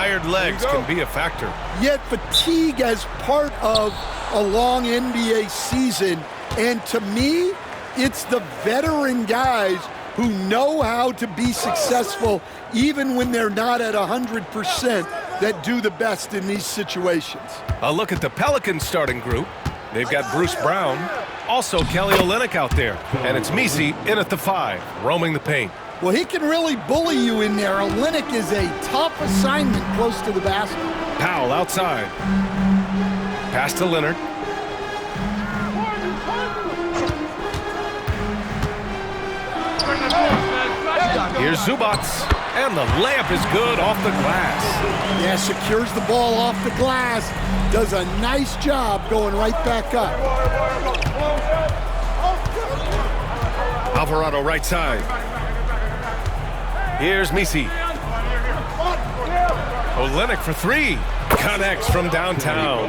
tired legs can be a factor. Yet fatigue as part of a long NBA season. And to me, it's the veteran guys who know how to be successful even when they're not at 100% that do the best in these situations. A look at the Pelicans starting group. They've got Bruce Brown, also Kelly Olynyk out there, and it's Misi in at the 5, roaming the paint. Well, he can really bully you in there. Olynyk is a tough assignment close to the basket. Powell outside. Pass to Leonard. Here's Zubats, and the layup is good off the glass. Yeah, secures the ball off the glass. Does a nice job going right back up. Alvarado right side. Here's Misi. Olynyk for 3. Connects from downtown.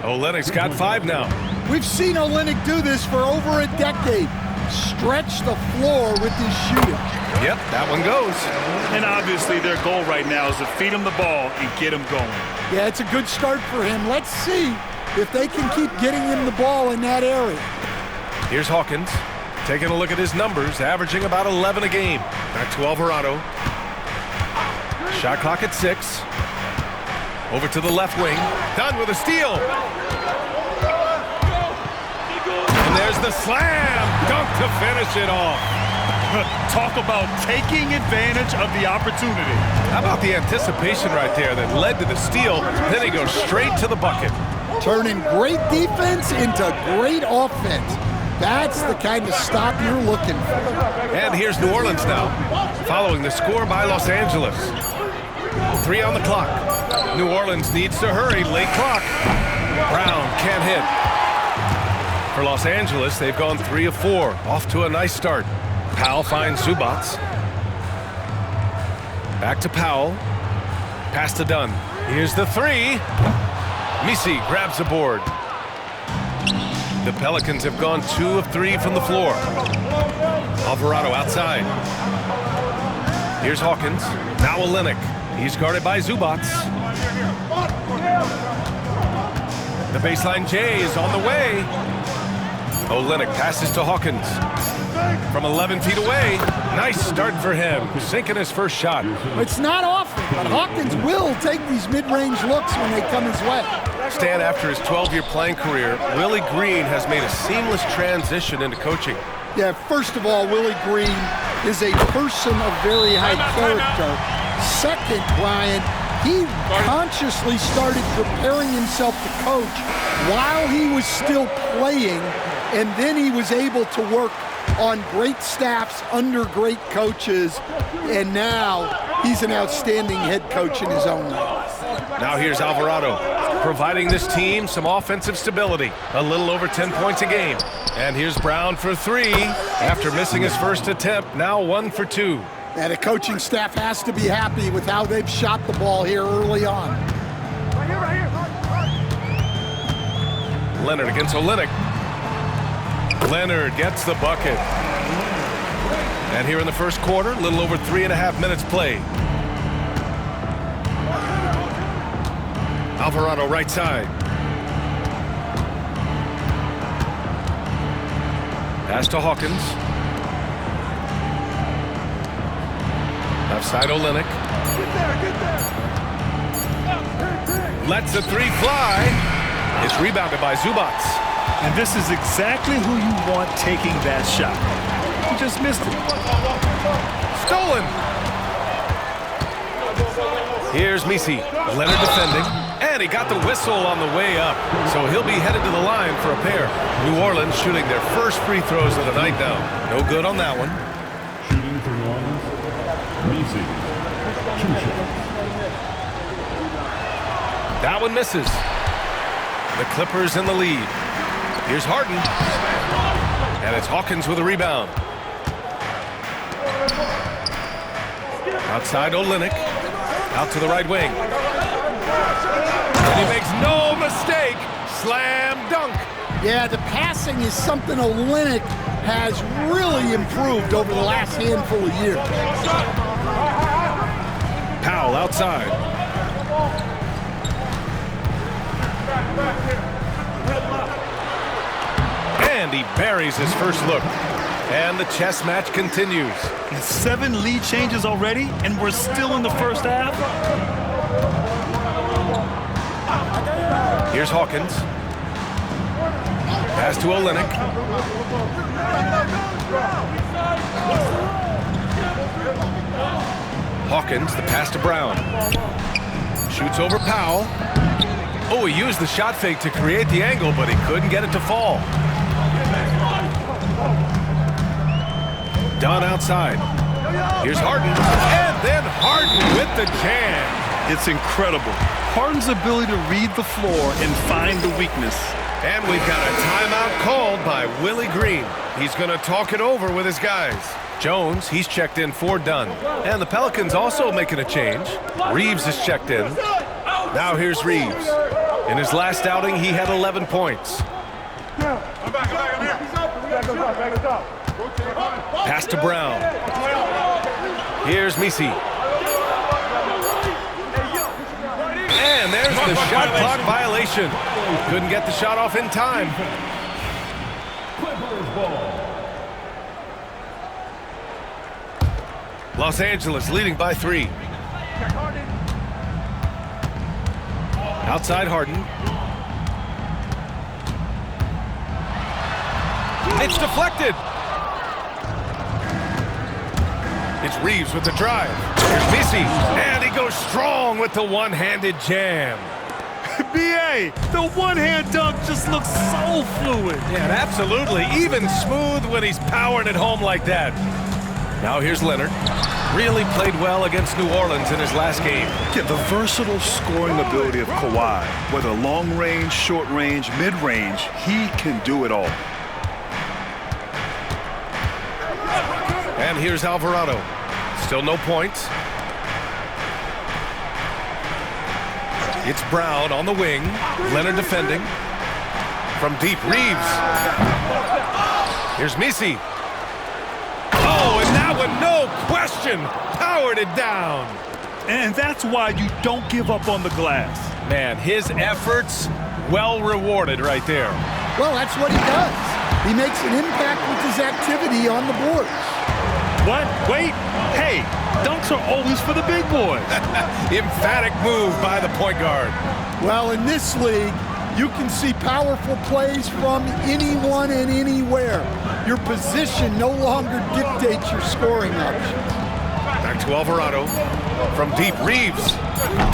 Olynyk's got 5 now. We've seen Olynyk do this for over a decade. Stretch the floor with his shooting. Yep, that one goes. And obviously their goal right now is to feed him the ball and get him going. Yeah, it's a good start for him. Let's see if they can keep getting him the ball in that area. Here's Hawkins. Taking a look at his numbers, averaging about 11 a game. Back to Alvarado. Shot clock at 6. Over to the left wing. Done with a steal. And there's the slam. Dunk to finish it off. Talk about taking advantage of the opportunity. How about the anticipation right there that led to the steal? Then he goes straight to the bucket. Turning great defense into great offense. That's the kind of stop you're looking for. And here's New Orleans now, following the score by Los Angeles. 3 on the clock. New Orleans needs to hurry. Late clock. Brown can't hit. For Los Angeles, they've gone 3 of 4. Off to a nice start. Powell finds Zubats. Back to Powell. Pass to Dunn. Here's the 3. Misi grabs the board. The Pelicans have gone 2 of 3 from the floor. Alvarado outside. Here's Hawkins. Now Olynyk. He's guarded by Zubats. The baseline J is on the way. Olynyk passes to Hawkins. From 11 feet away. Nice start for him. Sinking his first shot. It's not often, but Hawkins will take these mid-range looks when they come his way. Stan, after his 12-year playing career, Willie Green has made a seamless transition into coaching. Yeah, first of all, Willie Green is a person of very high character. Second, Brian, he consciously started preparing himself to coach while he was still playing, and then he was able to work on great staffs under great coaches, and now he's an outstanding head coach in his own right. Now here's Alvarado, providing this team some offensive stability. A little over 10 points a game. And here's Brown for 3. After missing his first attempt, now 1 for 2. And the coaching staff has to be happy with how they've shot the ball here early on. Leonard against Olynyk. Leonard gets the bucket. And here in the first quarter, a little over 3.5 minutes played. Alvarado right side. Pass to Hawkins. Left side Olynyk. Lets the 3 fly. It's rebounded by Zubats. And this is exactly who you want taking that shot. He just missed it. Stolen. Here's Misi. Leonard defending. And he got the whistle on the way up. So he'll be headed to the line for a pair. New Orleans shooting their first free throws of the night now. No good on that one. Shooting for New Orleans, Misi. 2 shots. That one misses. The Clippers in the lead. Here's Harden. And it's Hawkins with a rebound. Outside Olynyk. Out to the right wing. And he makes no mistake. Slam dunk. Yeah, the passing is something Olynyk has really improved over the last handful of years. Powell outside. And he buries his first look. And the chess match continues. 7 lead changes already, and we're still in the first half. Here's Hawkins. Pass to Olynyk. Hawkins, the pass to Brown. Shoots over Powell. Oh, he used the shot fake to create the angle, but he couldn't get it to fall. Dunn outside. Here's Harden. And then Harden with the jam. It's incredible. Harden's ability to read the floor and find the weakness. And we've got a timeout called by Willie Green. He's going to talk it over with his guys. Jones, he's checked in for Dunn. And the Pelicans also making a change. Reeves is checked in. Now here's Reeves. In his last outing, he had 11 points. Pass to Brown. Here's Misi. And there's the shot clock violation. Couldn't get the shot off in time. Los Angeles leading by 3. Outside Harden. It's deflected. It's Reeves with the drive. Here's Misi. And he goes strong with the one-handed jam. B.A., the one-hand dunk just looks so fluid. Yeah, absolutely. Even smooth when he's powering it home like that. Now here's Leonard. Really played well against New Orleans in his last game. Yeah, the versatile scoring ability of Kawhi. Whether long range, short range, mid-range, he can do it all. And here's Alvarado. Still no points. It's Brown on the wing. Leonard defending. From deep, Reeves. Here's Misi. Oh, and that one, no question, powered it down. And that's why you don't give up on the glass. Man, his efforts well rewarded right there. Well, that's what he does. He makes an impact with his activity on the boards. What? Wait. Hey, dunks are always for the big boys. Emphatic move by the point guard. Well, in this league, you can see powerful plays from anyone and anywhere. Your position no longer dictates your scoring options. Back to Alvarado. From deep, Reeves.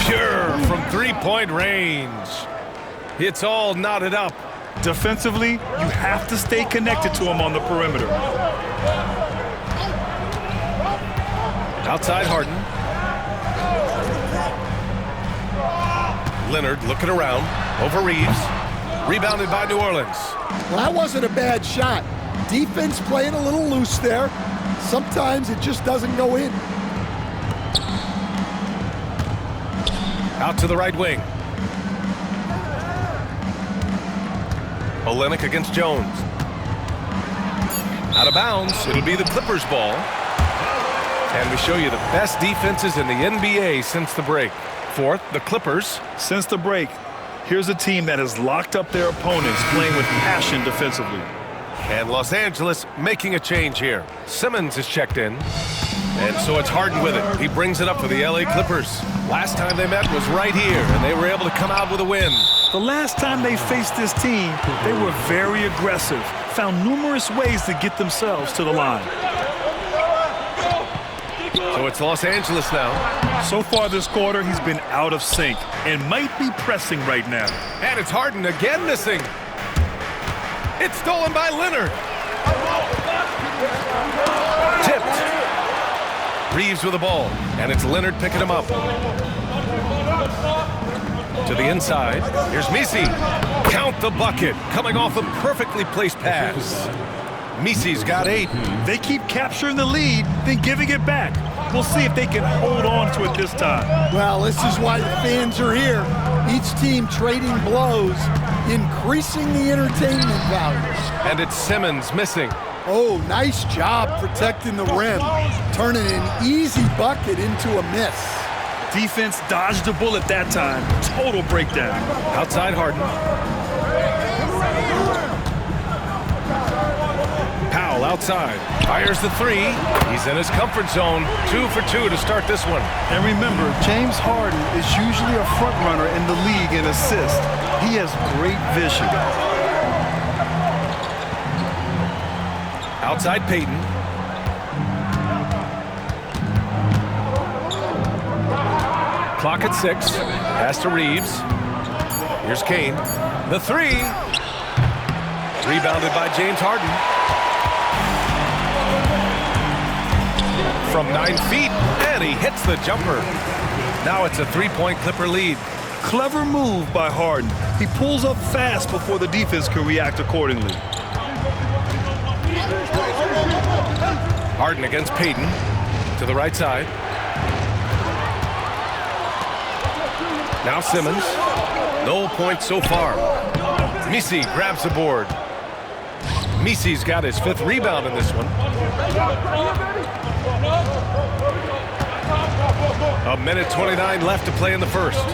Pure from three-point range. It's all knotted up. Defensively, you have to stay connected to him on the perimeter. Outside Harden. Leonard looking around. Over Reeves. Rebounded by New Orleans. Well, that wasn't a bad shot. Defense playing a little loose there. Sometimes it just doesn't go in. Out to the right wing. Olynyk against Jones. Out of bounds. It'll be the Clippers' ball. And we show you the best defenses in the NBA since the break. Fourth, the Clippers. Since the break, here's a team that has locked up their opponents, playing with passion defensively. And Los Angeles making a change here. Simmons is checked in. And so it's Harden with it. He brings it up for the LA Clippers. Last time they met was right here, and they were able to come out with a win. The last time they faced this team, they were very aggressive, found numerous ways to get themselves to the line. So it's Los Angeles now. So far this quarter, he's been out of sync and might be pressing right now. And it's Harden again missing. It's stolen by Leonard. Tipped. Reeves with the ball, and it's Leonard picking him up. To the inside. Here's Misi. Count the bucket. Coming off a perfectly placed pass. Misi's got 8. They keep capturing the lead, then giving it back. We'll see if they can hold on to it this time. Well, this is why the fans are here. Each team trading blows, increasing the entertainment value. And it's Simmons missing. Oh, nice job protecting the rim, turning an easy bucket into a miss. Defense dodged a bullet that time. Total breakdown. Outside Harden. Powell outside. Fires the three. He's in his comfort zone. 2 for 2 to start this one. And remember, James Harden is usually a front runner in the league in assists. He has great vision. Outside Payton. Clock at 6. Pass to Reeves. Here's Kane. The three. Rebounded by James Harden. From 9 feet, and he hits the jumper. Now it's a 3-point Clipper lead. Clever move by Harden. He pulls up fast before the defense can react accordingly. Harden against Payton. To the right side. Now Simmons. No points so far. Misi grabs the board. Misi's got his 5th rebound in this one. A minute 29 left to play in the first.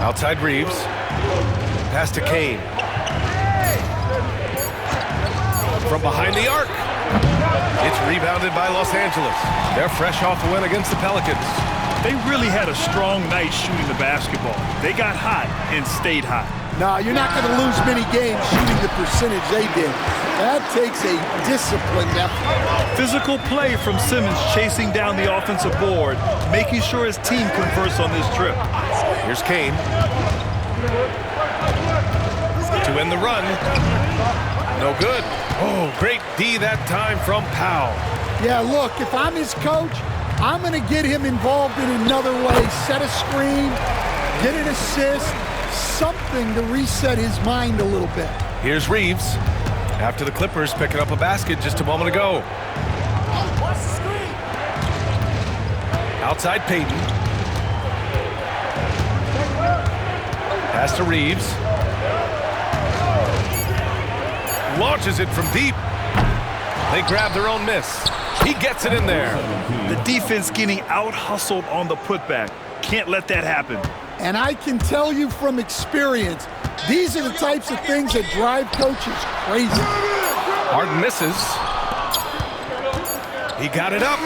Outside Reeves. Pass to Kane. From behind the arc. It's rebounded by Los Angeles. They're fresh off a win against the Pelicans. They really had a strong night shooting the basketball. They got hot and stayed hot. No, you're not going to lose many games shooting the percentage they did. That takes a disciplined effort. Physical play from Simmons chasing down the offensive board, making sure his team converts on this trip. Here's Kane. To end the run. No good. Oh, great D that time from Powell. Yeah, look, if I'm his coach, I'm going to get him involved in another way. Set a screen, get an assist, something to reset his mind a little bit. Here's Reeves. After the Clippers picking up a basket just a moment ago. Outside Payton. Pass to Reeves. Launches it from deep. They grab their own miss. He gets it in there. The defense getting out-hustled on the putback. Can't let that happen. And I can tell you from experience, these are the types of things that drive coaches crazy. Harden misses. He got it up.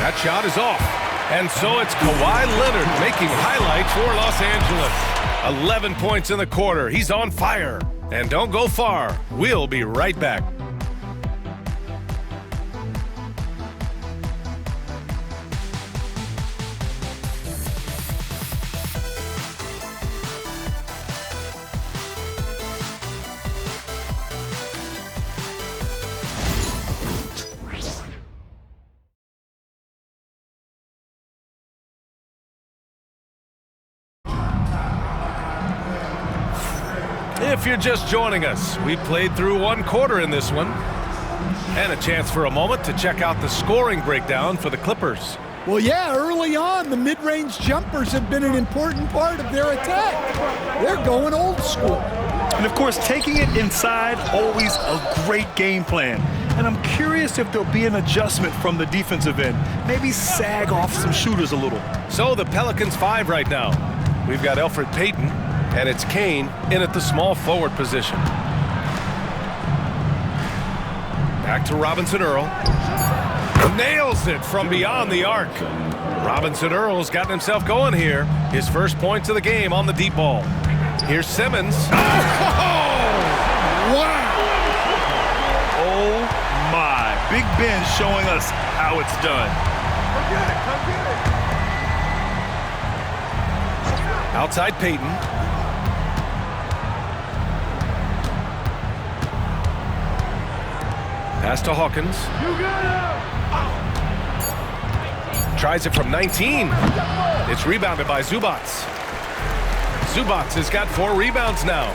That shot is off. And so it's Kawhi Leonard making highlights for Los Angeles. 11 points in the quarter. He's on fire. And don't go far. We'll be right back. If you're just joining us, we played through 1 quarter in this one. And a chance for a moment to check out the scoring breakdown for the Clippers. Well, yeah, early on, the mid-range jumpers have been an important part of their attack. They're going old school. And, of course, taking it inside, always a great game plan. And I'm curious if there'll be an adjustment from the defensive end. Maybe sag off some shooters a little. So the Pelicans 5 right now. We've got Elfrid Payton, and it's Kane in at the small forward position. Back to Robinson-Earl. Nails it from beyond the arc. Robinson-Earl's gotten himself going here. His first points of the game on the deep ball. Here's Simmons. Wow! Oh, my. Big Ben showing us how it's done. Outside Payton. Pass to Hawkins. Tries it from 19. It's rebounded by Zubac. Zubac has got 4 rebounds now.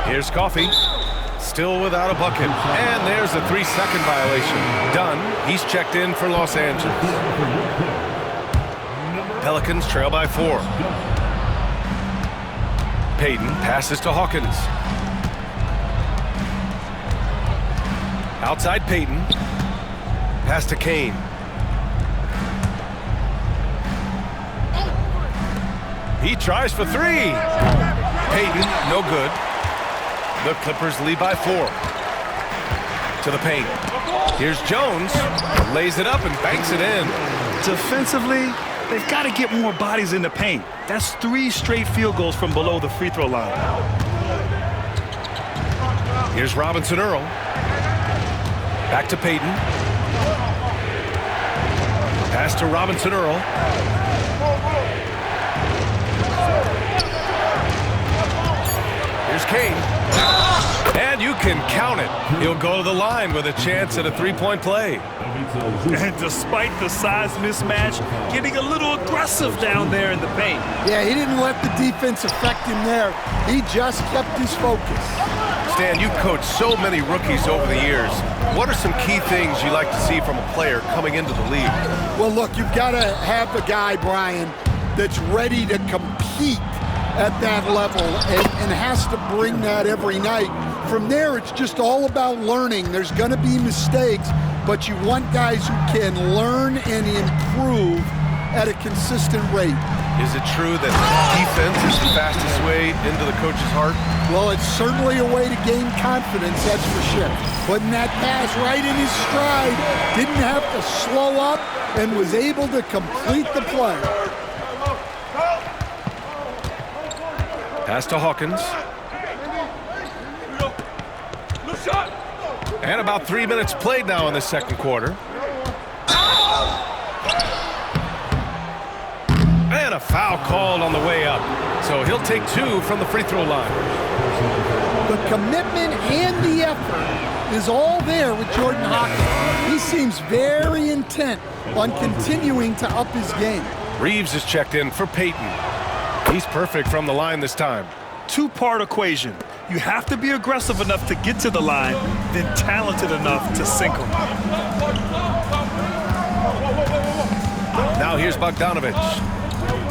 Here's Coffey. Still without a bucket. And there's a 3-second violation. Done. He's checked in for Los Angeles. Pelicans trail by 4. Payton passes to Hawkins. Outside Peyton. Pass to Kane. He tries for three. Peyton, no good. The Clippers lead by 4. To the paint. Here's Jones. Lays it up and banks it in. Defensively, they've got to get more bodies in the paint. That's 3 straight field goals from below the free throw line. Here's Robinson Earl. Back to Peyton. Pass to Robinson Earl. Here's Kane. And you can count it. He'll go to the line with a chance at a 3-point play. And despite the size mismatch, getting a little aggressive down there in the paint. Yeah, he didn't let the defense affect him there. He just kept his focus. Stan, you've coached so many rookies over the years. What are some key things you like to see from a player coming into the league? Well, look, you've got to have a guy, Brian, that's ready to compete at that level and has to bring that every night. From there, it's just all about learning. There's going to be mistakes, but you want guys who can learn and improve at a consistent rate. Is it true that defense is the fastest way into the coach's heart? Well, it's certainly a way to gain confidence, that's for sure. Putting that pass right in his stride, didn't have to slow up, and was able to complete the play. Pass to Hawkins. And about 3 minutes played now in the second quarter. And a foul called on the way up. So he'll take 2 from the free throw line. The commitment and the effort is all there with Jordan Hawkins. He seems very intent on continuing to up his game. Reeves is checked in for Peyton. He's perfect from the line this time. 2-part equation. You have to be aggressive enough to get to the line, then talented enough to sink them. Now here's Bogdanovich.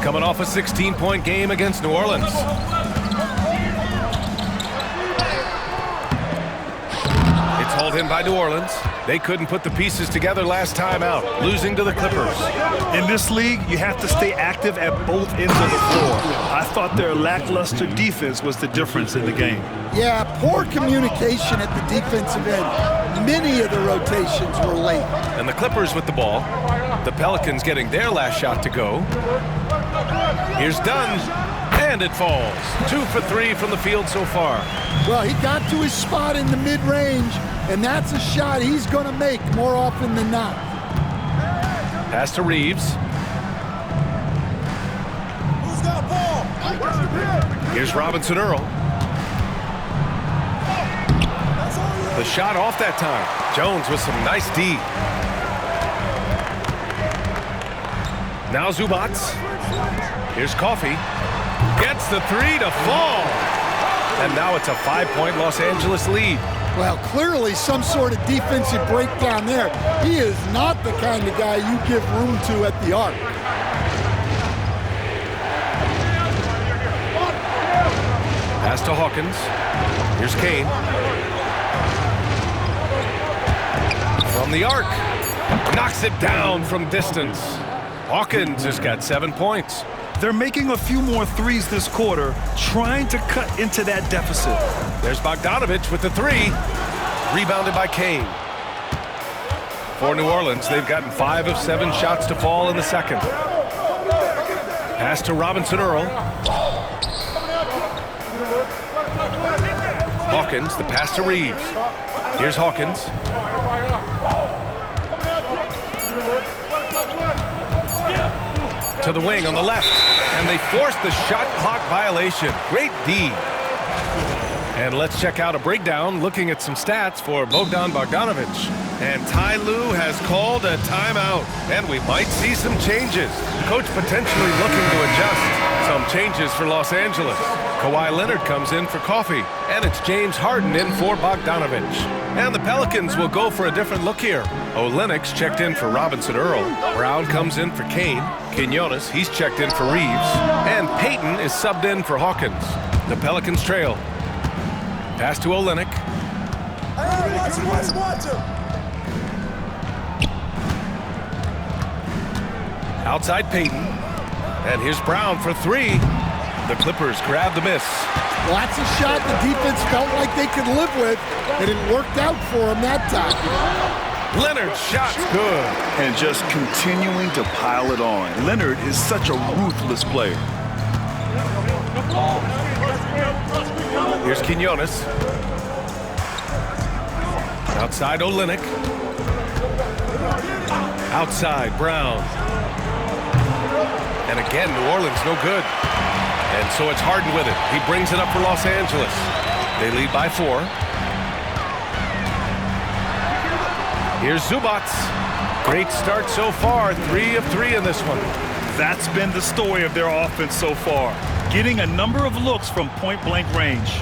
Coming off a 16-point game against New Orleans. It's hauled in by New Orleans. They couldn't put the pieces together last time out, losing to the Clippers. In this league, you have to stay active at both ends of the floor. I thought their lackluster defense was the difference in the game. Yeah, poor communication at the defensive end. Many of the rotations were late. And the Clippers with the ball. The Pelicans getting their last shot to go. Here's Dunn, and it falls. 2 for 3 from the field so far. Well, he got to his spot in the mid-range, and that's a shot he's going to make more often than not. Pass to Reeves. Who's got ball? Here's Robinson Earl. The shot off that time. Jones with some nice D. Now Zubac. Here's Coffey. Gets the 3 to fall. And now it's a 5-point Los Angeles lead. Well, clearly some sort of defensive breakdown there. He is not the kind of guy you give room to at the arc. Pass to Hawkins. Here's Kane. From the arc. Knocks it down from distance. Hawkins has got 7 points. They're making a few more threes this quarter, trying to cut into that deficit. There's Bogdanovich with the 3. Rebounded by Kane. For New Orleans, they've gotten 5 of 7 shots to fall in the second. Pass to Robinson Earl. Hawkins, the pass to Reeves. Here's Hawkins. To the wing on the left, and they force the shot clock violation. Great D. And let's check out a breakdown looking at some stats for Bogdan Bogdanovich. And Ty Lue has called a timeout, and we might see some changes. Coach potentially looking to adjust. Some changes for Los Angeles. Kawhi Leonard comes in for Coffey, and it's James Harden in for Bogdanovich. And the Pelicans will go for a different look here. Olenek's checked in for Robinson Earl. Brown comes in for Kane. Quinones, he's checked in for Reeves. And Peyton is subbed in for Hawkins. The Pelicans trail. Pass to Olenek. Watch him. Outside Payton. And here's Brown for three. The Clippers grab the miss. Well, that's a shot the defense felt like they could live with, and it worked out for them that time. Leonard's shot's good. And just continuing to pile it on. Leonard is such a ruthless player. Here's Quinones. Outside Olynyk. Outside Brown. And again, New Orleans no good. And so it's Harden with it. He brings it up for Los Angeles. They lead by 4. Here's Zubac. Great start so far. 3 of 3 in this one. That's been the story of their offense so far. Getting a number of looks from point-blank range.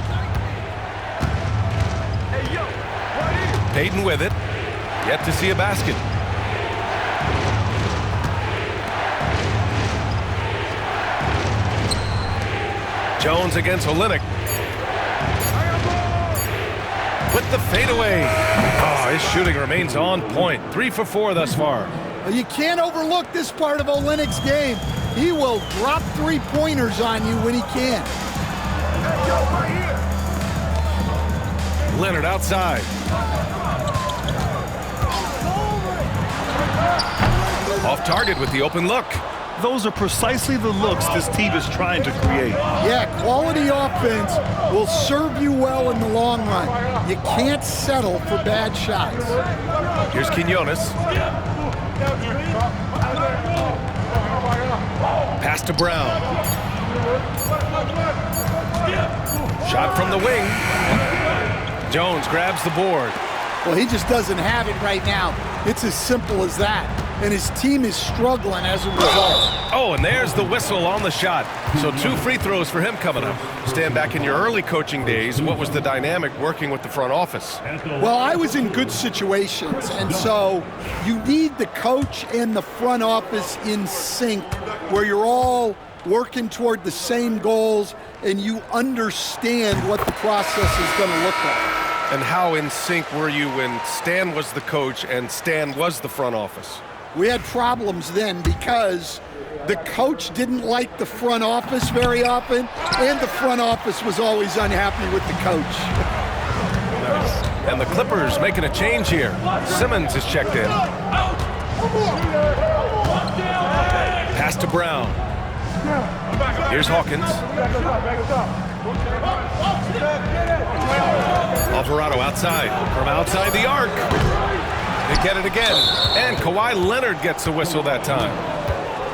Payton with it. Yet to see a basket. Jones against Olynyk. With the fadeaway. Oh, his shooting remains on point. 3 for 4 thus far. Well, you can't overlook this part of Olynyk's game. He will drop three-pointers on you when he can. Leonard outside. Off target with the open look. Those are precisely the looks this team is trying to create. Yeah, quality offense will serve you well in the long run. You can't settle for bad shots. Here's Quinones. Pass to Brown. Shot from the wing. Jones grabs the board. Well, he just doesn't have it right now. It's as simple as that. And his team is struggling as a result. Oh, and there's the whistle on the shot. So 2 free throws for him coming up. Stand back in your early coaching days. What was the dynamic working with the front office? Well, I was in good situations, and so you need the coach and the front office in sync, where you're all working toward the same goals and you understand what the process is going to look like. And how in sync were you when Stan was the coach and Stan was the front office? We had problems then because the coach didn't like the front office very often, and the front office was always unhappy with the coach. Nice. And the Clippers making a change here. Simmons is checked in. Pass to Brown. Here's Hawkins. Alvarado outside. From outside the arc. They get it again. And Kawhi Leonard gets a whistle that time.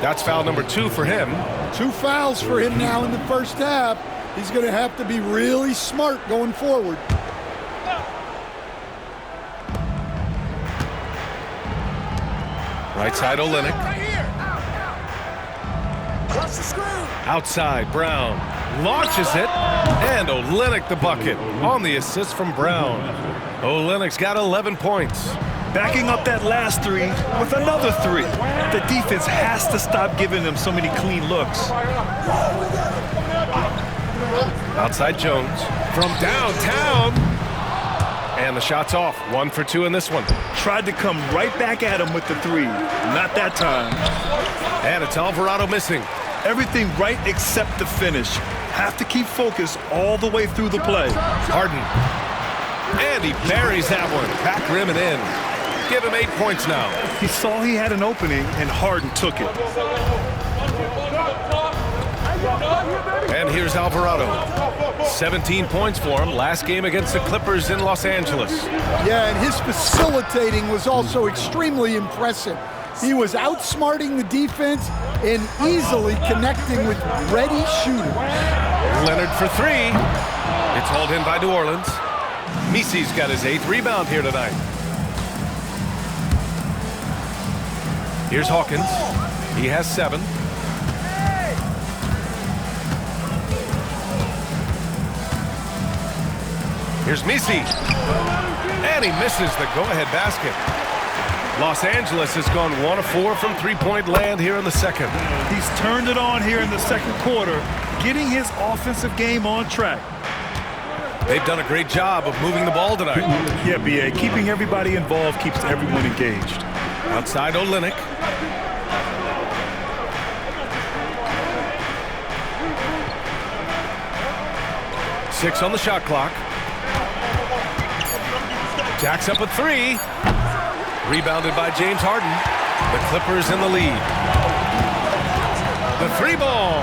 That's foul number 2 for him. 2 fouls for him now in the first half. He's going to have to be really smart going forward. Right side Olynyk. Outside Brown. Launches it. And Olynyk the bucket on the assist from Brown. Olynyk's got 11 points. Backing up that last 3 with another 3. The defense has to stop giving them so many clean looks. Outside Jones from downtown. And the shot's off. 1 for 2 in this one. Tried to come right back at him with the 3. Not that time. And it's Alvarado missing. Everything right except the finish. Have to keep focus all the way through the play. Harden. And he buries that one. Back rim and in. Give him 8 points now. He saw he had an opening, and Harden took it. And here's Alvarado. 17 points for him. Last game against the Clippers in Los Angeles. Yeah, and his facilitating was also extremely impressive. He was outsmarting the defense and easily connecting with ready shooters. Leonard for 3. It's hauled in by New Orleans. Misi's got his 8th rebound here tonight. Here's Hawkins. He has 7. Here's Misi. And he misses the go-ahead basket. Los Angeles has gone 1 of 4 from three-point land here in the second. He's turned it on here in the second quarter, getting his offensive game on track. They've done a great job of moving the ball tonight. Yeah, B.A. Keeping everybody involved keeps everyone engaged. Outside Olynyk. Six on the shot clock. Jacks up a three. Rebounded by James Harden. The Clippers in the lead. The three ball.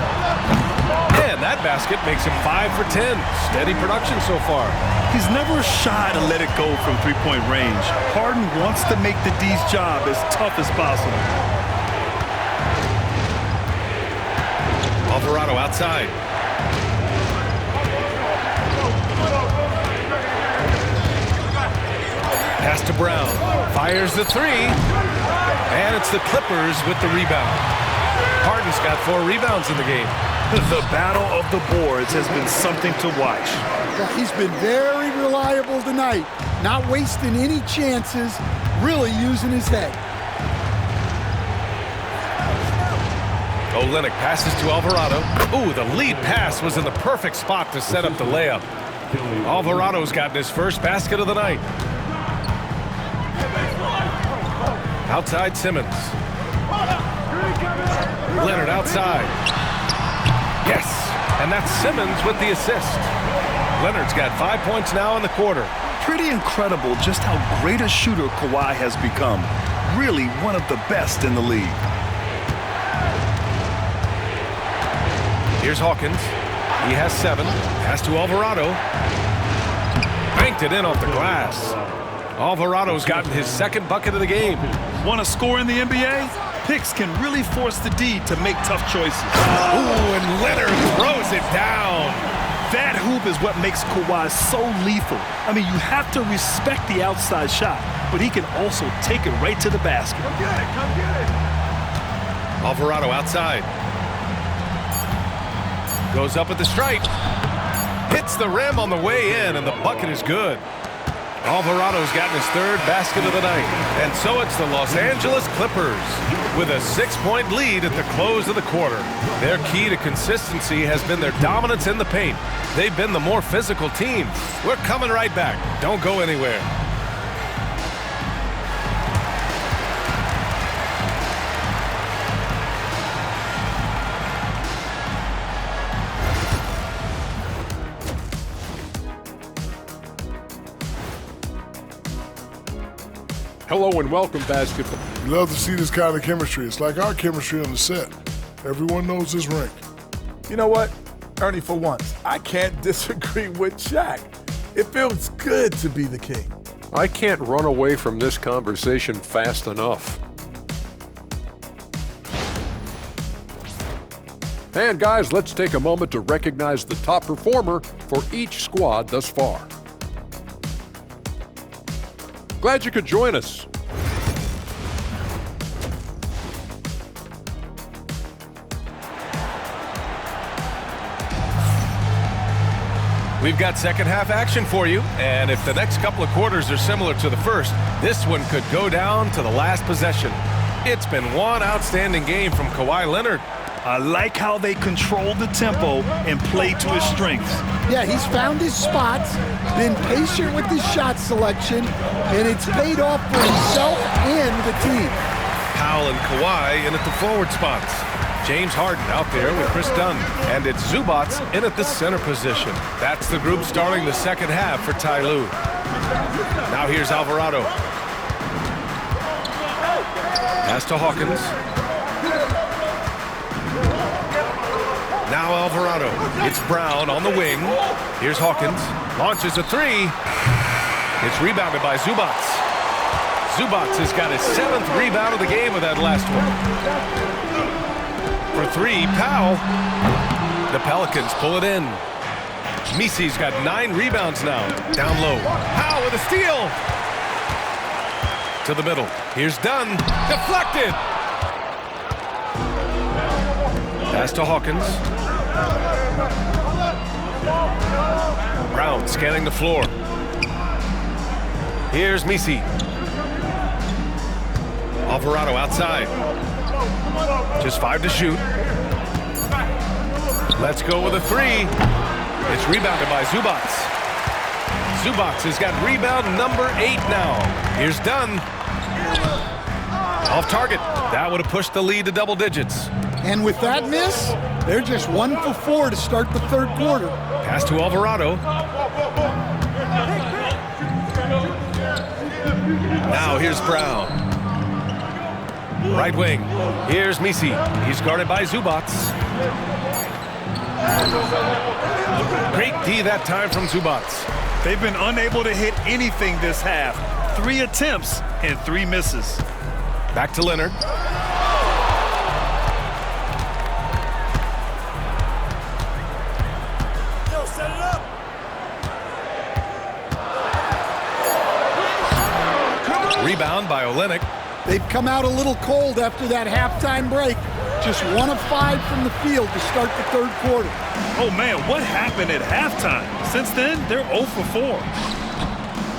And that basket makes him 5 for 10. Steady production so far. He's never shy to let it go from three-point range. Harden wants to make the D's job as tough as possible. Alvarado outside. Pass to Brown. Fires the three. And it's the Clippers with the rebound. Harden's got 4 rebounds in the game. The battle of the boards has been something to watch. He's been very reliable tonight, not wasting any chances, really using his head. Olynyk passes to Alvarado. Ooh, the lead pass was in the perfect spot to set up the layup. Alvarado's gotten his first basket of the night. Outside Simmons. Leonard outside. Yes, and that's Simmons with the assist. Leonard's got 5 points now in the quarter. Pretty incredible just how great a shooter Kawhi has become. Really one of the best in the league. Here's Hawkins. He has 7. Pass to Alvarado. Banked it in off the glass. Alvarado's gotten his second bucket of the game. Want to score in the NBA? Picks can really force the D to make tough choices. Ooh, and Leonard throws it down. That hoop is what makes Kawhi so lethal. I mean, you have to respect the outside shot, but he can also take it right to the basket. Come get it, come get it. Alvarado outside. Goes up at the stripe. Hits the rim on the way in, and the bucket is good. Alvarado's gotten his 3rd basket of the night. And so it's the Los Angeles Clippers with a 6-point lead at the close of the quarter. Their key to consistency has been their dominance in the paint. They've been the more physical team. We're coming right back. Don't go anywhere. Hello and welcome, basketball. We love to see this kind of chemistry. It's like our chemistry on the set. Everyone knows his rank. You know what, Ernie, for once, I can't disagree with Shaq. It feels good to be the king. I can't run away from this conversation fast enough. And guys, let's take a moment to recognize the top performer for each squad thus far. Glad you could join us. We've got second half action for you, and if the next couple of quarters are similar to the first, this one could go down to the last possession. It's been one outstanding game from Kawhi Leonard. I like how they control the tempo and play to his strengths. Yeah, he's found his spots, been patient with his shot selection, and it's paid off for himself and the team. Powell and Kawhi in at the forward spots. James Harden out there with Chris Dunn. And it's Zubac in at the center position. That's the group starting the second half for Ty Lue. Now here's Alvarado. Pass to Hawkins. Now Alvarado. It's Brown on the wing. Here's Hawkins. Launches a three. It's rebounded by Zubac. Zubac has got his 7th rebound of the game with that last one. For 3, Powell. The Pelicans pull it in. Misi's got 9 rebounds now. Down low. Powell with a steal. To the middle. Here's Dunn. Deflected. Pass to Hawkins. Brown scanning the floor. Here's Misi. Alvarado outside. Just 5 to shoot. Let's go with a 3. It's rebounded by Zubac. Zubac has got rebound number 8 now. Here's Dunn. Off target. That would have pushed the lead to double digits. And with that miss, they're just 1 for 4 to start the third quarter. Pass to Alvarado. Now here's Brown. Right wing. Here's Misi. He's guarded by Zubac. Great D that time from Zubac. They've been unable to hit anything this half. 3 attempts and 3 misses. Back to Leonard. Yo, set it up. Rebound by Olenek. They've come out a little cold after that halftime break. Just 1 of 5 from the field to start the third quarter. Oh, man, what happened at halftime? Since then, they're 0 for 4.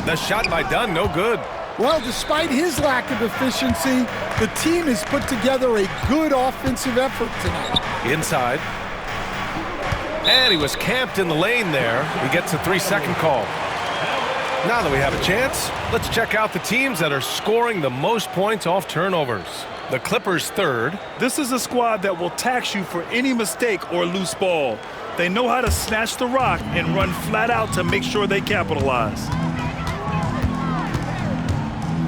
The shot by Dunn, no good. Well, despite his lack of efficiency, the team has put together a good offensive effort tonight. Inside. And he was camped in the lane there. He gets a 3-second call. Now that we have a chance, let's check out the teams that are scoring the most points off turnovers. The Clippers third. This is a squad that will tax you for any mistake or loose ball. They know how to snatch the rock and run flat out to make sure they capitalize.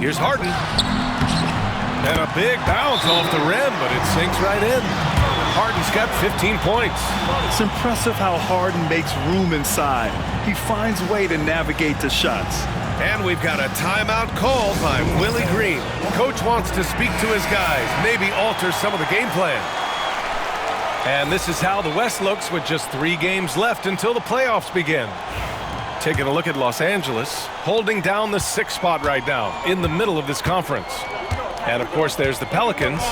Here's Harden. And a big bounce off the rim, but it sinks right in. Harden's got 15 points. It's impressive how Harden makes room inside. He finds a way to navigate the shots. And we've got a timeout called by Willie Green. Coach wants to speak to his guys, maybe alter some of the game plan. And this is how the West looks with just 3 games left until the playoffs begin. Taking a look at Los Angeles, holding down the 6th spot right now in the middle of this conference. And of course there's the Pelicans.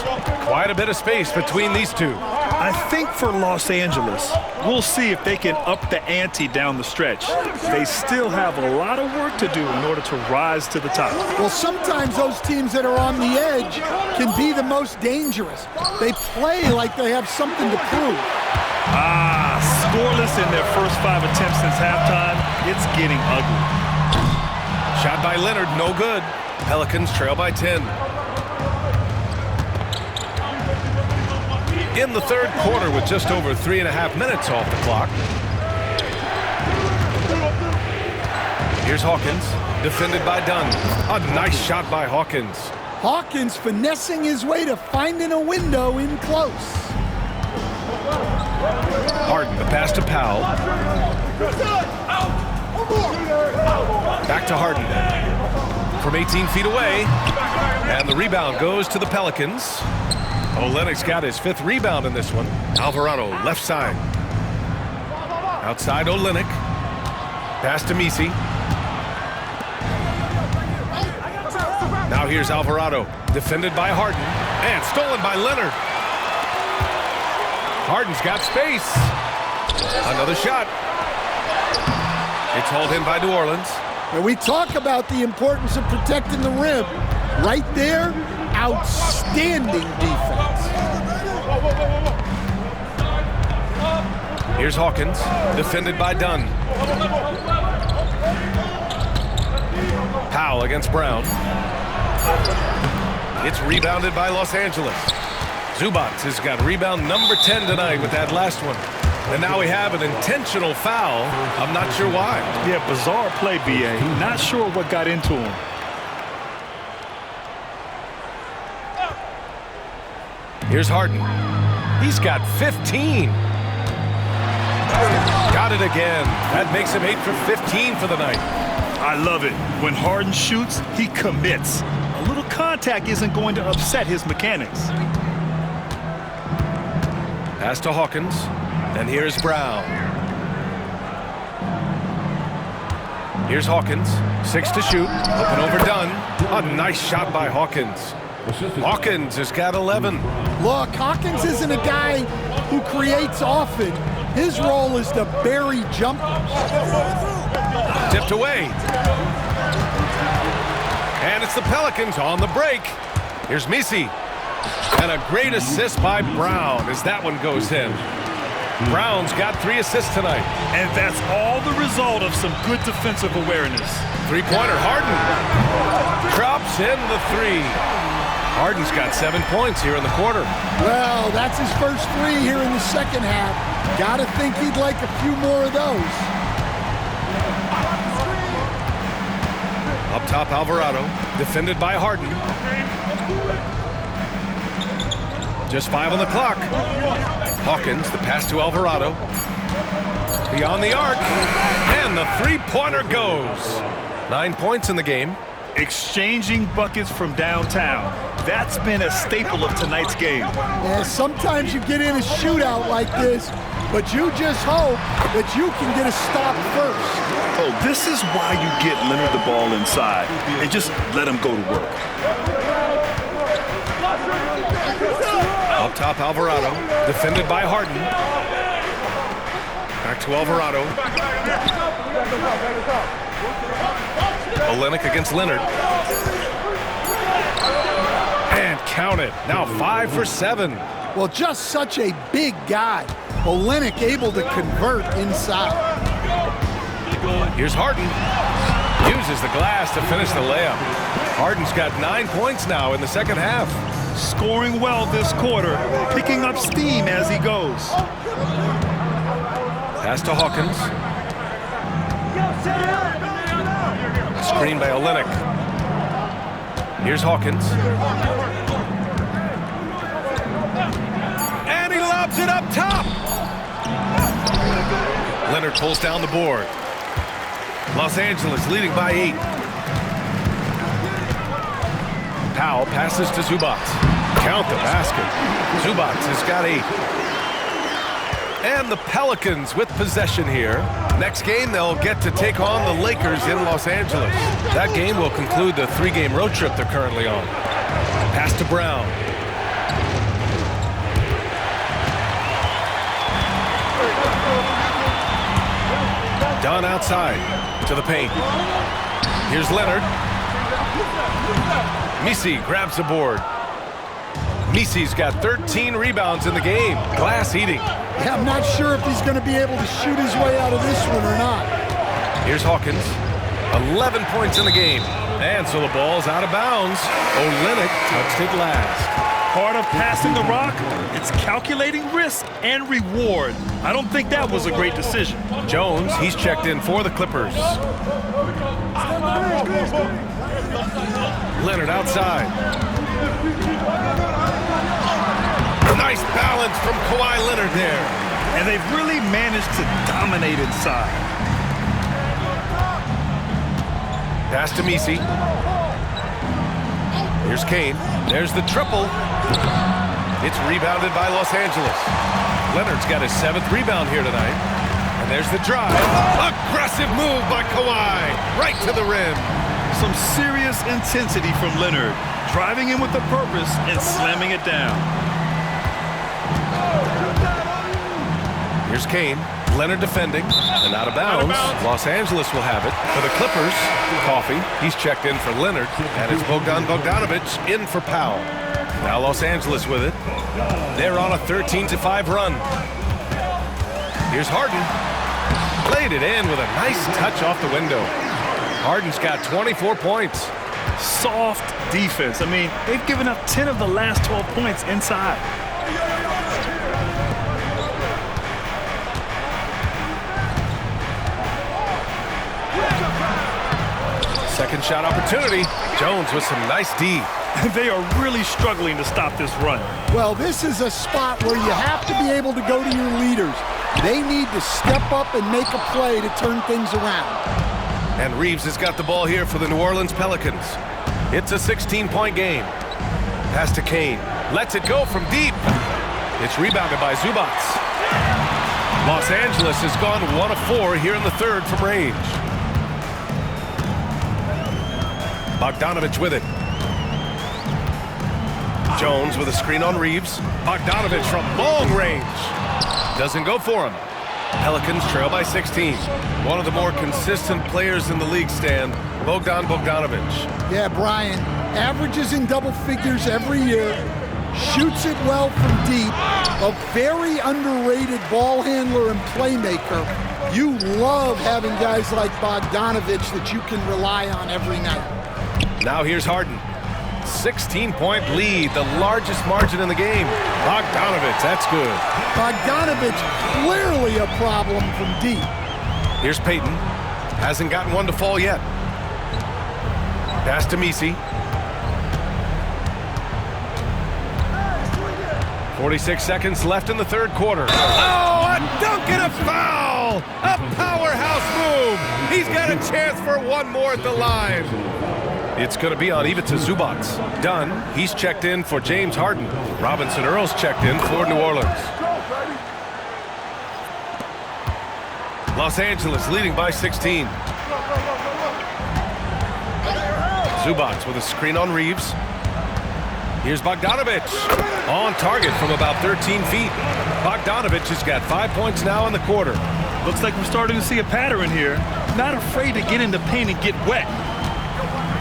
Quite a bit of space between these two. I think for Los Angeles, we'll see if they can up the ante down the stretch. They still have a lot of work to do in order to rise to the top. Well, sometimes those teams that are on the edge can be the most dangerous. They play like they have something to prove. Scoreless in their first 5 attempts since halftime. It's getting ugly. Shot by Leonard, no good. Pelicans trail by 10. In the third quarter with just over 3.5 minutes off the clock. Here's Hawkins, defended by Dunn. A nice shot by Hawkins. Hawkins finessing his way to finding a window in close. Harden, the pass to Powell. Back to Harden. From 18 feet away. And the rebound goes to the Pelicans. Olenek's got his 5th rebound in this one. Alvarado, left side. Outside Olenek. Pass to Misi. Now here's Alvarado, defended by Harden. And stolen by Leonard. Harden's got space. Another shot. It's hauled in by New Orleans. And we talk about the importance of protecting the rim. Right there, outstanding defense. Here's Hawkins, defended by Dunn. Powell against Brown. It's rebounded by Los Angeles. Zubac has got rebound number 10 tonight with that last one. And now we have an intentional foul. I'm not sure why. Yeah, bizarre play, B.A. Not sure what got into him. Here's Harden. He's got 15. Got it again. That makes him 8 for 15 for the night. I love it. When Harden shoots, he commits. A little contact isn't going to upset his mechanics. Pass to Hawkins. And here's Brown. Here's Hawkins. 6 to shoot. Looking over Dunn. A nice shot by Hawkins. Hawkins has got 11. Look, Hawkins isn't a guy who creates often. His role is to bury jumpers. Tipped away. And it's the Pelicans on the break. Here's Misi. And a great assist by Brown as that one goes in. Brown's got 3 assists tonight. And that's all the result of some good defensive awareness. Three-pointer, Harden. Drops in the 3. Harden's got 7 points here in the quarter. Well, that's his first 3 here in the second half. Gotta think he'd like a few more of those. Up top, Alvarado, defended by Harden. Just 5 on the clock. Hawkins, the pass to Alvarado. Beyond the arc, and the three-pointer goes. 9 points in the game. Exchanging buckets from downtown. That's been a staple of tonight's game. Yeah, sometimes you get in a shootout like this, but you just hope that you can get a stop first. Oh, this is why you get Leonard the ball inside and just let him go to work. Up top, Alvarado, defended by Harden. Back to Alvarado. Olynyk against Leonard. And count it. Now 5 for 7. Well, just such a big guy. Olynyk able to convert inside. Here's Harden. Uses the glass to finish the layup. Harden's got 9 points now in the second half. Scoring well this quarter, picking up steam as he goes. Pass to Hawkins. Screen by Olynyk. Here's Hawkins. And he lobs it up top. Leonard pulls down the board. Los Angeles leading by 8. Powell passes to Zubac. Count the basket. Zubac has got 8. And the Pelicans with possession here. Next game, they'll get to take on the Lakers in Los Angeles. That game will conclude the 3-game road trip they're currently on. Pass to Brown. Dunn outside to the paint. Here's Leonard. Misi grabs the board. Misi's got 13 rebounds in the game. Glass eating. Yeah, I'm not sure if he's going to be able to shoot his way out of this one or not. Here's Hawkins. 11 points in the game. And so the ball's out of bounds. Olynyk touched it last. Part of passing the rock, it's calculating risk and reward. I don't think that was a great decision. Jones, he's checked in for the Clippers. Leonard outside. Nice balance from Kawhi Leonard there. And they've really managed to dominate inside. Pass to Misi. Here's Kane. There's the triple. It's rebounded by Los Angeles. Leonard's got his 7th rebound here tonight. And there's the drive. Aggressive move by Kawhi. Right to the rim. Some serious intensity from Leonard. Driving in with a purpose and slamming it down. Here's Kane. Leonard defending. And out of bounds. Los Angeles will have it. For the Clippers, Coffey. He's checked in for Leonard. And it's Bogdanovich in for Powell. Now Los Angeles with it. They're on a 13-5 run. Here's Harden. Laid it in with a nice touch off the window. Harden's got 24 points. Soft defense. I mean, they've given up 10 of the last 12 points inside. Second shot opportunity. Jones with some nice D. They are really struggling to stop this run. Well, this is a spot where you have to be able to go to your leaders. They need to step up and make a play to turn things around. And Reeves has got the ball here for the New Orleans Pelicans. It's a 16-point game. Pass to Kane. Lets it go from deep. It's rebounded by Zubac. Los Angeles has gone 1 of 4 here in the third from range. Bogdanovich with it. Jones with a screen on Reeves. Bogdanovich from long range. Doesn't go for him. Pelicans trail by 16. One of the more consistent players in the league, Stan, Bogdanovich. Yeah, Brian, averages in double figures every year. shoots it well from deep, a very underrated ball handler and playmaker. You love having guys like Bogdanovich that you can rely on every night. Now here's Harden. 16-point lead, the largest margin in the game. Bogdanovich, that's good. Bogdanovich, clearly a problem from deep. Here's Payton. Hasn't gotten one to fall yet. Pass to Misi. 46 seconds left in the third quarter. Oh, a dunk and a foul! A powerhouse move! He's got a chance for one more at the line. It's going to be on Ivica Zubac. Dunn, he's checked in for James Harden. Robinson Earl's checked in for New Orleans. Los Angeles leading by 16. Zubac with a screen on Reeves. Here's Bogdanovich. On target from about 13 feet. Bogdanovich has got 5 points now in the quarter. Looks like we're starting to see a pattern here. Not afraid to get in the paint and get wet.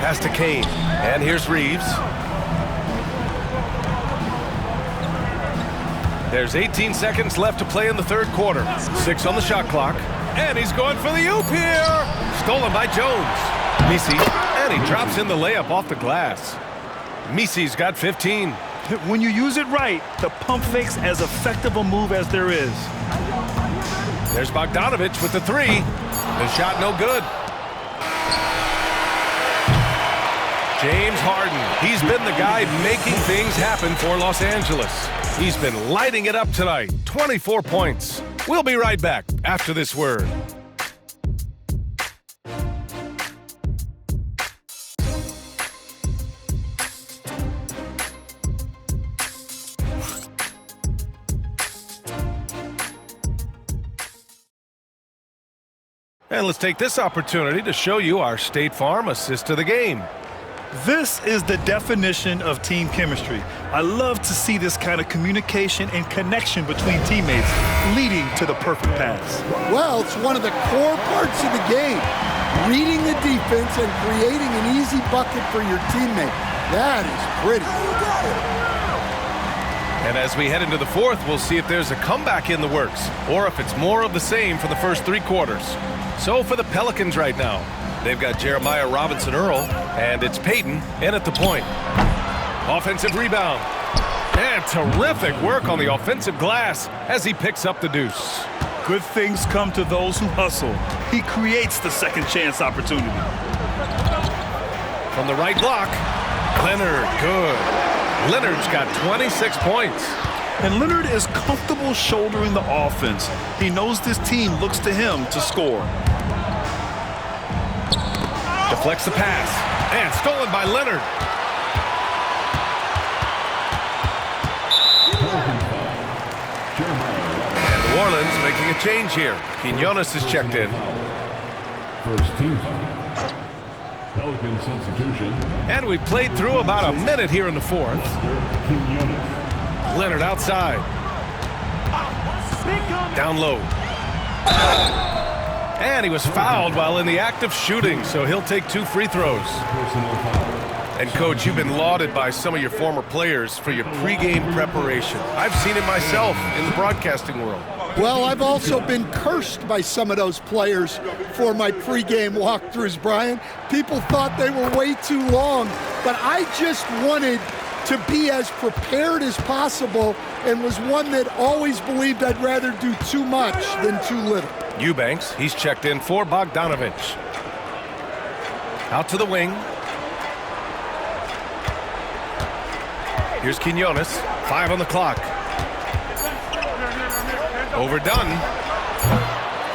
Pass to Kane. And here's Reeves. There's 18 seconds left to play in the third quarter. 6 on the shot clock. And he's going for the oop here. Stolen by Jones. Misi. And he drops in the layup off the glass. Misi's got 15. When you use it right, the pump fake's as effective a move as there is. There's Bogdanovich with the three. The shot no good. James Harden, he's been the guy making things happen for Los Angeles. He's been lighting it up tonight. 24 points. We'll be right back after this word. And let's take this opportunity to show you our State Farm assist to the game. This is the definition of team chemistry. I love to see this kind of communication and connection between teammates leading to the perfect pass. Well, it's one of the core parts of the game. Reading the defense and creating an easy bucket for your teammate. That is pretty. And as we head into the fourth, we'll see if there's a comeback in the works or if it's more of the same for the first three quarters. So for the Pelicans right now, they've got Jeremiah Robinson Earl, and it's Payton in at the point. Offensive rebound. And terrific work on the offensive glass as he picks up the deuce. Good things come to those who hustle. He creates the second chance opportunity. From the right block, Leonard, good. Leonard's got 26 points. And Leonard is comfortable shouldering the offense. He knows this team looks to him to score. Deflects the pass. And stolen by Leonard. And New Orleans making a change here. Quinones is checked in. First team foul. Pelican substitution. And we played through about a minute here in the fourth. Leonard outside. Down low. And he was fouled while in the act of shooting, so he'll take 2 free throws. And Coach, you've been lauded by some of your former players for your pregame preparation. I've seen it myself in the broadcasting world. Well, I've also been cursed by some of those players for my pregame walkthroughs, Brian. People thought they were way too long, but I just wanted to be as prepared as possible and was one that always believed I'd rather do too much than too little. Eubanks, he's checked in for Bogdanovich. Out to the wing. Here's Quinones, 5 on the clock. Overdone.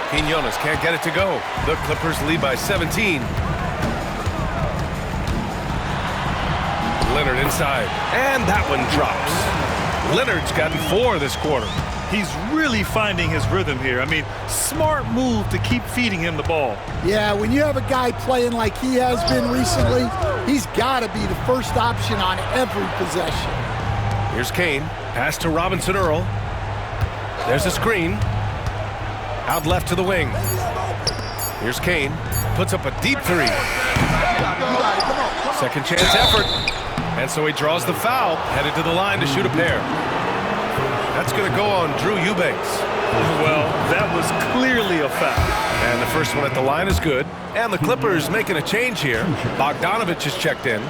Quinones can't get it to go. The Clippers lead by 17. Leonard inside, and that one drops. Leonard's gotten 4 this quarter. He's really finding his rhythm here. I mean, smart move to keep feeding him the ball. Yeah, when you have a guy playing like he has been recently, he's got to be the first option on every possession. Here's Kane, pass to Robinson Earl. There's a screen. Out left to the wing. Here's Kane, puts up a deep 3. Second chance effort. And so he draws the foul, headed to the line to shoot a pair. That's going to go on Drew Eubanks. Well, that was clearly a foul. And the first one at the line is good. And the Clippers making a change here. Bogdanovich is checked in.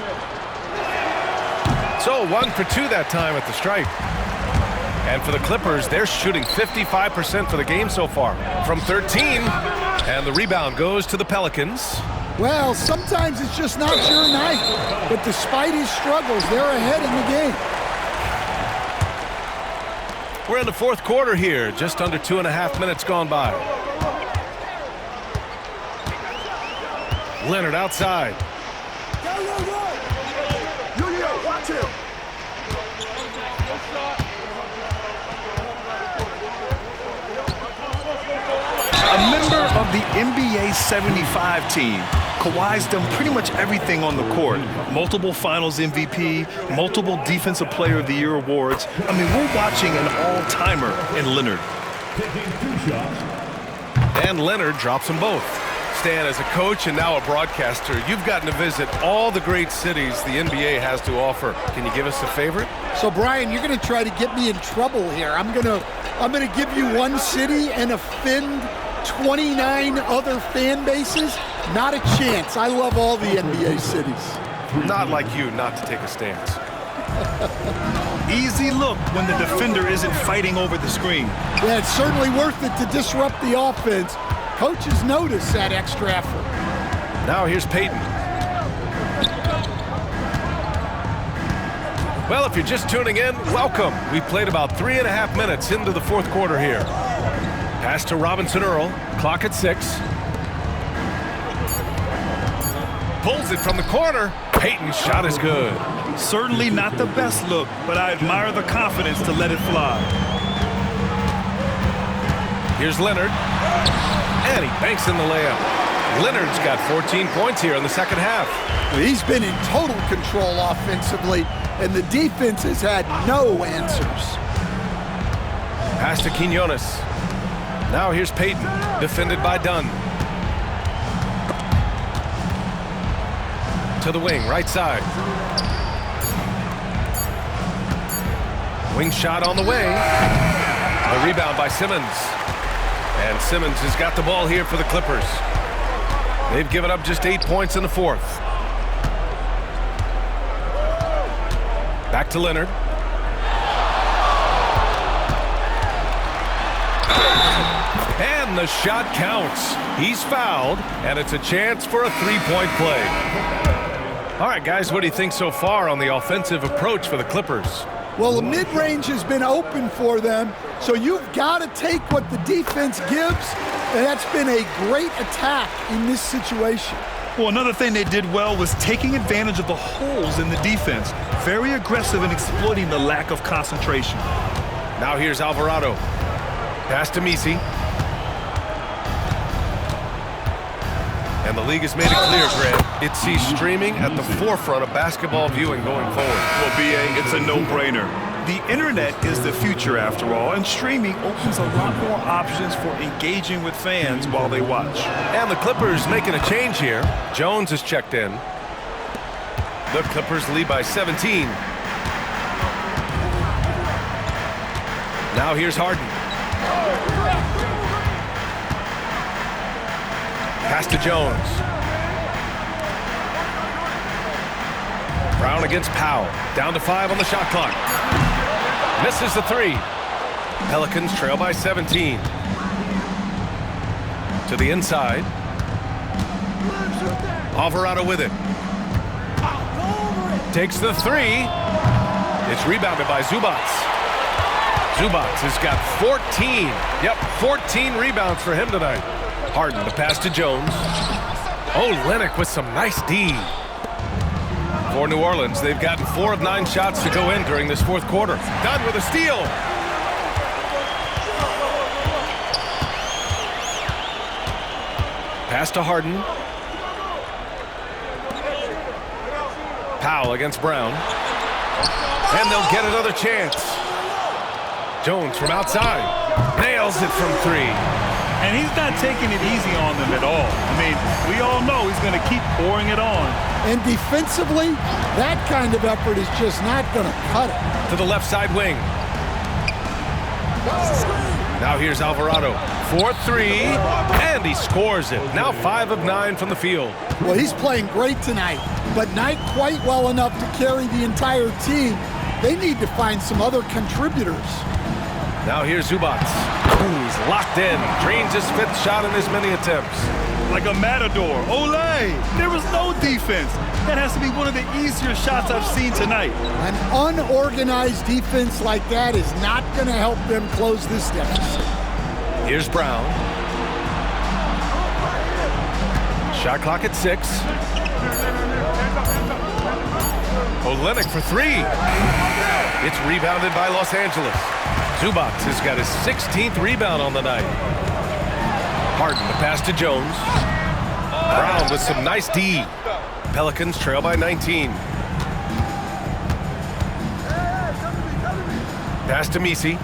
So 1 for 2 that time at the stripe. And for the Clippers, they're shooting 55% for the game so far from 13. And the rebound goes to the Pelicans. Well, sometimes it's just not your night. But despite his struggles, they're ahead in the game. We're in the fourth quarter here, just under 2.5 minutes gone by. Leonard outside. Watch him. A member of the NBA 75 team, Kawhi's done pretty much everything on the court. Multiple Finals MVP, multiple Defensive Player of the Year awards. I mean, we're watching an all-timer in Leonard. And Leonard drops them both. Stan, as a coach and now a broadcaster, you've gotten to visit all the great cities the NBA has to offer. Can you give us a favorite? So, Brian, you're going to try to get me in trouble here. I'm going to give you one city and offend 29 other fan bases. Not a chance. I love all the NBA cities. Not like you not to take a stance. Easy look when the defender isn't fighting over the screen. Yeah, it's certainly worth it to disrupt the offense. Coaches notice that extra effort. Now here's Peyton. Well, if you're just tuning in, welcome. We've played about 3.5 minutes into the fourth quarter here. Pass to Robinson Earl. Clock at 6. Pulls it from the corner. Peyton's shot is good. Certainly not the best look, but I admire the confidence to let it fly. Here's Leonard. And he banks in the layup. Leonard's got 14 points here in the second half. He's been in total control offensively, and the defense has had no answers. Pass to Quinones. Now here's Peyton, defended by Dunn. To the wing, right side. Wing shot on the way. A rebound by Simmons. And Simmons has got the ball here for the Clippers. They've given up just 8 points in the fourth. Back to Leonard. And the shot counts. He's fouled, and it's a chance for a three-point play. All right, guys, what do you think so far on the offensive approach for the Clippers? Well, the mid-range has been open for them, so you've got to take what the defense gives, and that's been a great attack in this situation. Well, another thing they did well was taking advantage of the holes in the defense. Very aggressive in exploiting the lack of concentration. Now here's Alvarado. Pass to Misi. And the league has made it clear, Grant. It sees streaming at the forefront of basketball viewing going forward. Well, B.A., it's a no-brainer. The internet is the future, after all, and streaming opens a lot more options for engaging with fans while they watch. And the Clippers making a change here. Jones is checked in. The Clippers lead by 17. Now here's Harden. Pass to Jones. Brown against Powell. Down to 5 on the shot clock. Misses the 3. Pelicans trail by 17. To the inside. Alvarado with it. Takes the 3. It's rebounded by Zubac. Zubac has got 14. Yep, 14 rebounds for him tonight. Harden, the pass to Jones. Oh, Lennox with some nice D. For New Orleans, they've gotten 4 of 9 shots to go in during this fourth quarter. Dunn with a steal. Pass to Harden. Powell against Brown. And they'll get another chance. Jones from outside. Nails it from 3. And he's not taking it easy on them at all. I mean, we all know he's going to keep pouring it on. And defensively, that kind of effort is just not going to cut it. To the left side wing. Now here's Alvarado. 4-3, and he scores it. Now 5 of 9 from the field. Well, he's playing great tonight, but not quite well enough to carry the entire team. They need to find some other contributors. Now here's Zubats, who's locked in. Drains his 5th shot in as many attempts. Like a matador. Olay! There was no defense. That has to be one of the easier shots I've seen tonight. An unorganized defense like that is not going to help them close this deficit. Here's Brown. Shot clock at 6. Olynyk for 3. It's rebounded by Los Angeles. Zubats has got his 16th rebound on the night. Harden, the pass to Jones. Brown with some nice D. Pelicans trail by 19. Pass to Misi.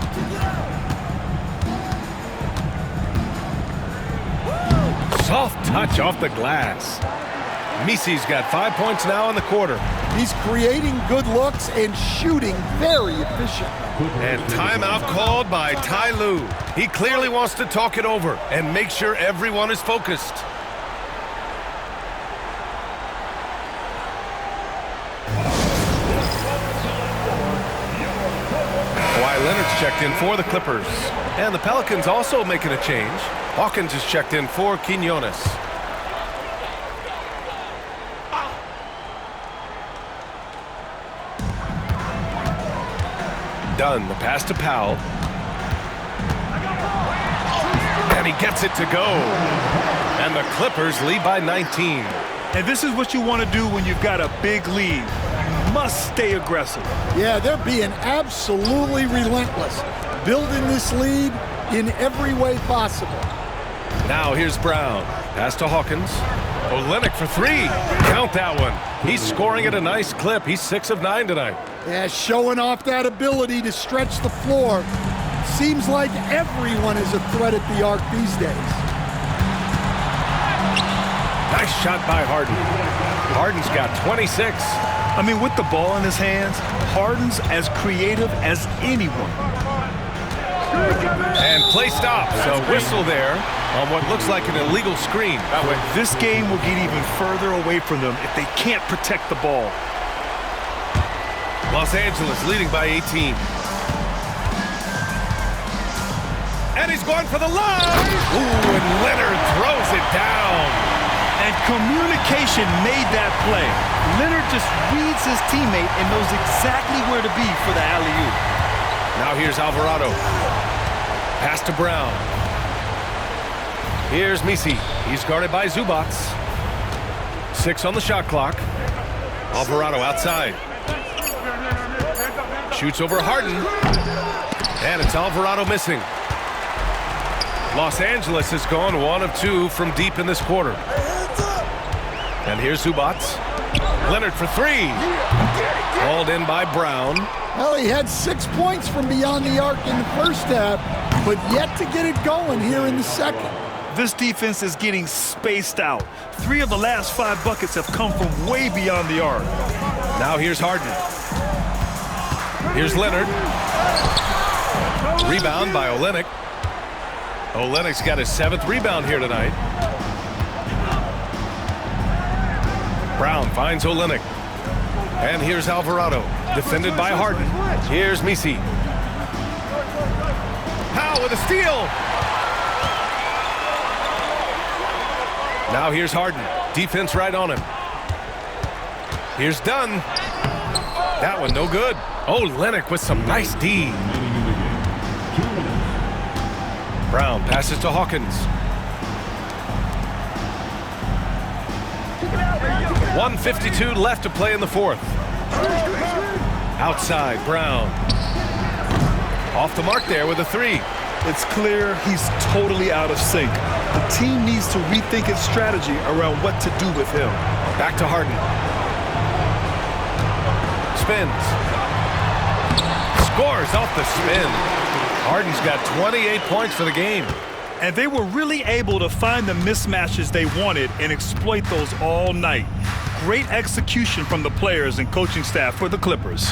Soft touch off the glass. Misi's got 5 points now in the quarter. He's creating good looks and shooting very efficient. And timeout called by Ty Lue. He clearly wants to talk it over and make sure everyone is focused. Kawhi Leonard's checked in for the Clippers. And the Pelicans also making a change. Hawkins is checked in for Quinones. Dunn, the pass to Powell. And he gets it to go. And the Clippers lead by 19. And this is what you want to do when you've got a big lead. You must stay aggressive. Yeah, they're being absolutely relentless, building this lead in every way possible. Now here's Brown. Pass to Hawkins. Olynyk for 3. Count that one. He's scoring at a nice clip. He's 6 of 9 tonight. Yeah, showing off that ability to stretch the floor. Seems like everyone is a threat at the arc these days. Nice shot by Harden. Harden's got 26. I mean, with the ball in his hands, Harden's as creative as anyone. And play stops. A whistle there on what looks like an illegal screen. This game will get even further away from them if they can't protect the ball. Los Angeles leading by 18. And he's going for the lob. Ooh, and Leonard throws it down. And communication made that play. Leonard just reads his teammate and knows exactly where to be for the alley-oop. Now here's Alvarado. Pass to Brown. Here's Misi. He's guarded by Zubats. 6 on the shot clock. Alvarado outside. Shoots over Harden. And it's Alvarado missing. Los Angeles has gone 1 of 2 from deep in this quarter. And here's Zubats. Leonard for 3. Hauled in by Brown. Well, he had 6 points from beyond the arc in the first half, but yet to get it going here in the second. This defense is getting spaced out. 3 of the last 5 buckets have come from way beyond the arc. Now here's Harden. Here's Leonard. Rebound by Olynyk. Olynyk's got his 7th rebound here tonight. Brown finds Olynyk. And here's Alvarado, defended by Harden. Here's Misi. Powell with a steal. Now here's Harden. Defense right on him. Here's Dunn. That one no good. Olynyk with some nice D. Brown passes to Hawkins. 1:52 left to play in the 4th. Outside, Brown. Off the mark there with a 3. It's clear he's totally out of sync. The team needs to rethink its strategy around what to do with him. Back to Harden. Spins. Scores off the spin. Harden's got 28 points for the game. And they were really able to find the mismatches they wanted and exploit those all night. Great execution from the players and coaching staff for the Clippers.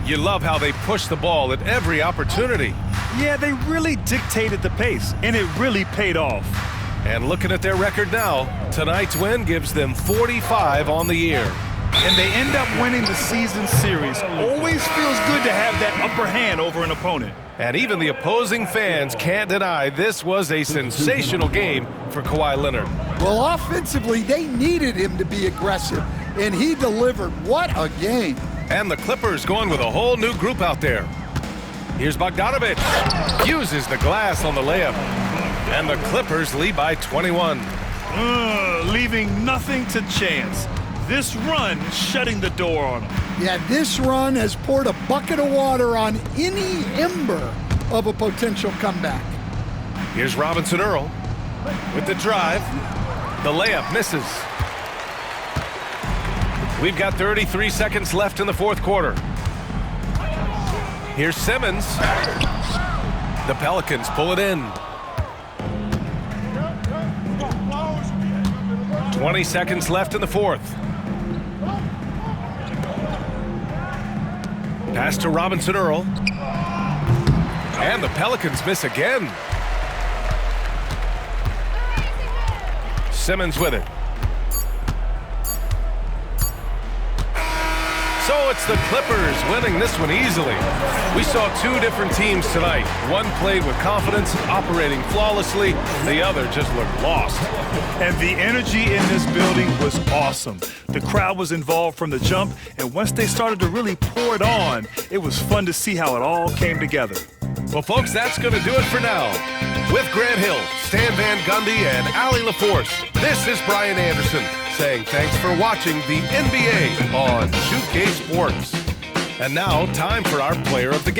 You love how they push the ball at every opportunity. Yeah, they really dictated the pace, and it really paid off. And looking at their record now, tonight's win gives them 45 on the year. And they end up winning the season series. Always feels good to have that upper hand over an opponent. And even the opposing fans can't deny this was a sensational game for Kawhi Leonard. Well, offensively, they needed him to be aggressive, and he delivered. What a game. And the Clippers going with a whole new group out there. Here's Bogdanovic. Uses the glass on the layup. And the Clippers lead by 21. Leaving nothing to chance. This run is shutting the door on them. Yeah, this run has poured a bucket of water on any ember of a potential comeback. Here's Robinson Earl with the drive. The layup misses. We've got 33 seconds left in the fourth quarter. Here's Simmons. The Pelicans pull it in. 20 seconds left in the fourth. Pass to Robinson Earl. And the Pelicans miss again. Simmons with it. So it's the Clippers winning this one easily. We saw two different teams tonight. One played with confidence, operating flawlessly. The other just looked lost. And the energy in this building was awesome. The crowd was involved from the jump, and once they started to really pour it on, it was fun to see how it all came together. Well, folks, that's going to do it for now. With Grant Hill, Stan Van Gundy, and Allie LaForce, this is Brian Anderson saying thanks for watching the NBA on 2K Sports. And now, time for our player of the game.